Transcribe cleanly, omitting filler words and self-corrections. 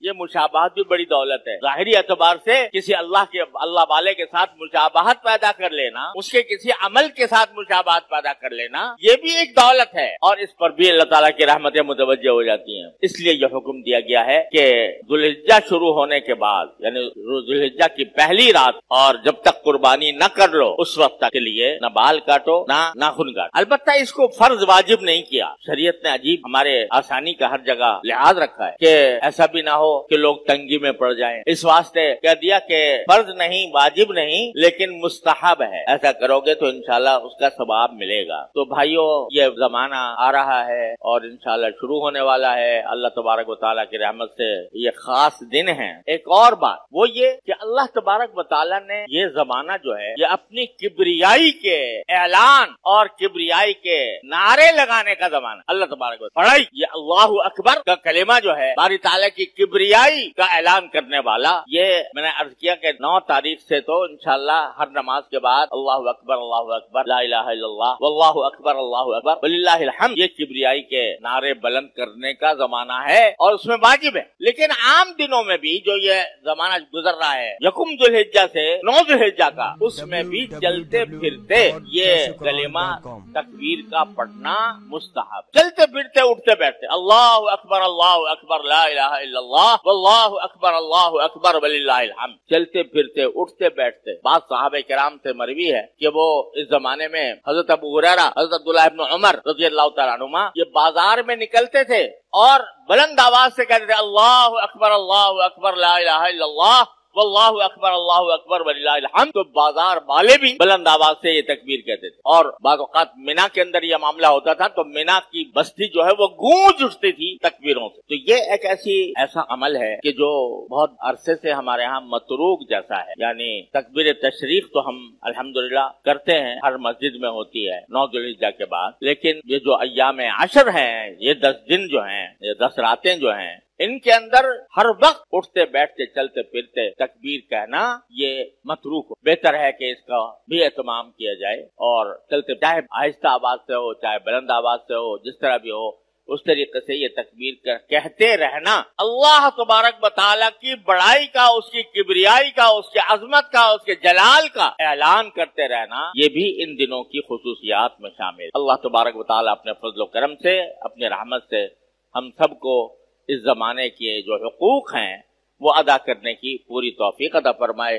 یہ مشابہت بھی بڑی دولت ہے. ظاہری اعتبار سے کسی اللہ والے کے ساتھ مشابہت پیدا کر لینا، اس کے کسی عمل کے ساتھ مشابہت پیدا کر لینا، یہ بھی ایک دولت ہے، اور اس پر بھی اللہ تعالیٰ کی رحمتیں متوجہ ہو جاتی ہیں. اس لیے یہ حکم دیا گیا ہے کہ ذو الحجہ شروع ہونے کے بعد، یعنی ذو الحجہ کی پہلی رات، اور جب تک قربانی نہ کر لو اس وقت تک کے لیے نہ بال کاٹو نہ ناخن کاٹو. البتہ اس کو فرض واجب نہیں کیا. شریعت نے عجیب ہمارے آسانی کا ہر جگہ لحاظ رکھا ہے کہ ایسا بھی نہ ہو کہ لوگ تنگی میں پڑ جائیں. اس واسطے کہہ دیا کہ فرض نہیں، واجب نہیں، لیکن مستحب ہے. ایسا کرو گے تو انشاءاللہ اس کا ثواب ملے گا. تو بھائیو، یہ زمانہ آ رہا ہے اور انشاءاللہ شروع ہونے والا ہے. اللہ تبارک و تعالیٰ کی رحمت سے یہ خاص دن ہے. ایک اور بات وہ یہ کہ اللہ تبارک و تعالیٰ نے یہ زمانہ جو ہے یہ اپنی کبریائی کے اعلان اور کبریائی کے نعرے لگانے کا زمانہ. اللہ تبارک و تعالیٰ یہ اللہ اکبر کا کلمہ جو ہے باری تعالیٰ کی کبریائی کا اعلان کرنے والا. یہ میں نے عرض کیا کہ 9 تاریخ سے تو انشاءاللہ ہر نماز کے بعد اللہ اکبر لا الہ الا اللہ واللہ اکبر وللہ الحمد، یہ کبریائی کے نعرے بلند کرنے کا زمانہ ہے اور اس میں واجب ہے. لیکن عام دنوں میں بھی جو یہ زمانہ گزر رہا ہے یکم ذو الحجہ سے 9 ذو الحجہ کا، اس میں بھی چلتے پھرتے یہ کلمہ تکبیر کا پڑھنا مستحب. چلتے پھرتے اٹھتے بیٹھتے اللہ اکبر لا الہ الا اللہ واللہ اکبر وللہ الحمد، چلتے پھرتے اٹھتے بیٹھتے. بعض صحابہ کرام سے مروی ہے کہ وہ اس زمانے میں حضرت ابو ہریرہ، حضرت عبداللہ ابن عمر رضی اللہ تعالیٰ عنہما یہ بازار میں نکلتے تھے اور بلند آواز سے کہتے تھے اللہ اکبر لا الہ الا اللہ واللہ اکبر وللہ الحمد. تو بازار والے بھی بلند آواز سے یہ تکبیر کہتے تھے. اور بعض اوقات مینا کے اندر یہ معاملہ ہوتا تھا تو مینا کی بستی جو ہے وہ گونج اٹھتی تھی تکبیروں سے. تو یہ ایک ایسا عمل ہے کہ جو بہت عرصے سے ہمارے ہاں متروک جیسا ہے. یعنی تکبیر تشریق تو ہم الحمدللہ کرتے ہیں، ہر مسجد میں ہوتی ہے 9 ذو الحجہ کے بعد. لیکن یہ جو ایام عشر ہیں، یہ 10 دن جو ہیں، یہ 10 راتیں جو ہیں، ان کے اندر ہر وقت اٹھتے بیٹھتے چلتے پھرتے تکبیر کہنا یہ متروک ہو. بہتر ہے کہ اس کا بھی اہتمام کیا جائے اور چلتے، چاہے آہستہ آواز سے ہو چاہے بلند آواز سے ہو، جس طرح بھی ہو اس طریقے سے یہ تکبیر کہتے رہنا. اللہ تبارک و تعالیٰ کی بڑائی کا، اس کی کبریائی کا، اس کی عظمت کا، اس کے جلال کا اعلان کرتے رہنا، یہ بھی ان دنوں کی خصوصیات میں شامل. اللہ تبارک و تعالیٰ اپنے فضل و کرم سے، اپنی رحمت سے ہم سب کو اس زمانے کے جو حقوق ہیں وہ ادا کرنے کی پوری توفیق عطا فرمائے.